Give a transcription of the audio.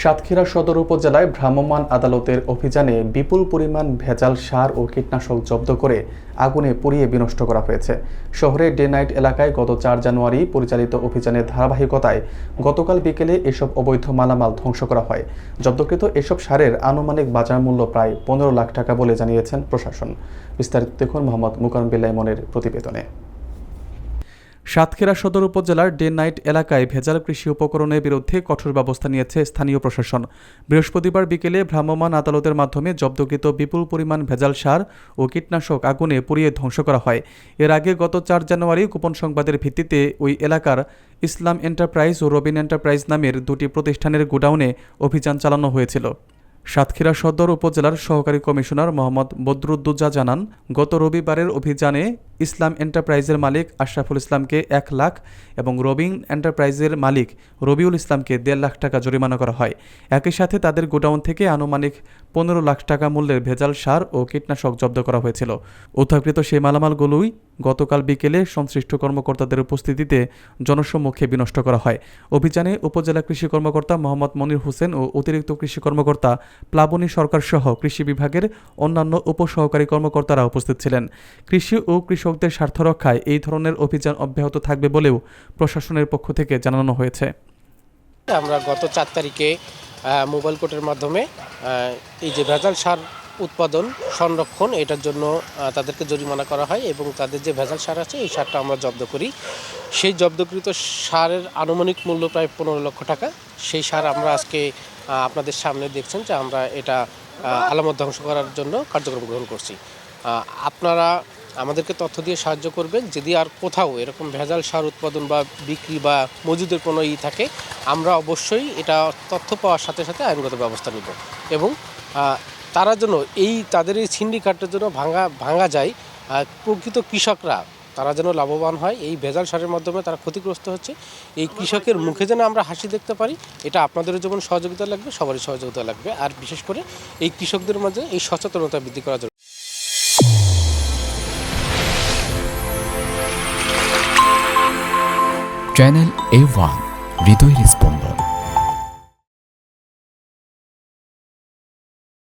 সাতক্ষীরা সদর উপজেলায় ভ্রাম্যমাণ আদালতের অভিযানে বিপুল পরিমাণ ভেজাল সার ও কীটনাশক জব্দ করে আগুনে পুড়িয়ে বিনষ্ট করা হয়েছে। শহরের ডে নাইট এলাকায় গত ৪ জানুয়ারি পরিচালিত অভিযানের ধারাবাহিকতায় গতকাল বিকেলে এসব অবৈধ মালামাল ধ্বংস করা হয়। জব্দকৃত এসব সারের আনুমানিক বাজার মূল্য প্রায় ১৫ লাখ টাকা বলে জানিয়েছেন প্রশাসন। বিস্তারিত দেখুন মোহাম্মদ মুকাররম বিল্লাহ ইমনের প্রতিবেদনে। সাতক্ষীরা সদর উপজেলার ডে নাইট এলাকায় ভেজাল কৃষি উপকরণের বিরুদ্ধে কঠোর ব্যবস্থা নিয়েছে স্থানীয় প্রশাসন। বৃহস্পতিবার বিকেলে ভ্রাম্যমাণ আদালতের মাধ্যমে জব্দকৃত বিপুল পরিমাণ ভেজাল সার ও কীটনাশক আগুনে পুড়িয়ে ধ্বংস করা হয়। এর আগে গত ৪ জানুয়ারি গোপন সংবাদের ভিত্তিতে ওই এলাকার ইসলাম এন্টারপ্রাইজ ও রবিন এন্টারপ্রাইজ নামের দুটি প্রতিষ্ঠানের গোডাউনে অভিযান চালানো হয়েছিল। সাতক্ষীরা সদর উপজেলার সহকারী কমিশনার মোহাম্মদ বদরুদ্দোজা জানান, গত রবিবারের অভিযানে ইসলাম এন্টারপ্রাইজের মালিক আশরাফুল ইসলামকে ১ লাখ এবং রবিন এন্টারপ্রাইজের মালিক রবিউল ইসলামকে ১.৫ লাখ টাকা জরিমানা করা হয়। একই সাথে তাদের গোডাউন থেকে আনুমানিক ১৫ লাখ টাকা মূল্যের ভেজাল সার ও কীটনাশক জব্দ করা হয়েছিল। উদ্ধারকৃত সেই মালামালগুলোই গতকাল বিকেলে সংশ্লিষ্ট কর্মকর্তাদের উপস্থিতিতে জনসম্মুখে বিনষ্ট করা হয়। অভিযানে উপজেলা কৃষি কর্মকর্তা মোহাম্মদ মনির হোসেন ও অতিরিক্ত কৃষি কর্মকর্তা প্লাবনী সরকার সহ কৃষি বিভাগের অন্যান্য উপসহকারী কর্মকর্তারা উপস্থিত ছিলেন। কৃষি ও কৃষকদের স্বার্থ রক্ষায় এই ধরনের অভিযান অব্যাহত থাকবে বলেও প্রশাসনের পক্ষ থেকে জানানো হয়েছে। আমরা গত ৪ তারিখে মোবাইল কোর্টের মাধ্যমে এই যে ভেজাল সার উৎপাদন সংরক্ষণ এটার জন্য তাদেরকে জরিমানা করা হয় এবং তাদের যে ভেজাল সার আছে এই সারটা আমরা জব্দ করি। সেই জব্দকৃত সারের আনুমানিক মূল্য প্রায় ১৫ লক্ষ টাকা। সেই সার আমরা আজকে আপনাদের সামনে দেখছেন যে আমরা এটা আলামত ধ্বংস করার জন্য কার্যক্রম গ্রহণ করছি। আপনারা আমাদেরকে তথ্য দিয়ে সাহায্য করবেন। যদি আর কোথাও এরকম ভেজাল সার উৎপাদন বা বিক্রি বা মজুদের কোনো থাকে, আমরা অবশ্যই এটা তথ্য পাওয়ার সাথে সাথে আইনগত ব্যবস্থা নিব এবং তারা যেন তাদের এই সিন্ডিকেটের জন্য ভাঙা যায়, প্রকৃত কৃষকরা তারা যেন লাভবান হয়। এই ভেজাল সারের মাধ্যমে তারা ক্ষতিগ্রস্ত হচ্ছে। এই কৃষকের মুখে যেন আমরা হাসি দেখতে পারি, এটা আপনাদেরও যেমন সহযোগিতা লাগবে, সবারই সহযোগিতা লাগবে। আর বিশেষ করে এই কৃষকদের মাঝে এই সচেতনতা বৃদ্ধি করার জন্য চ্যানেল A1 হৃদয়ের স্পন্দন।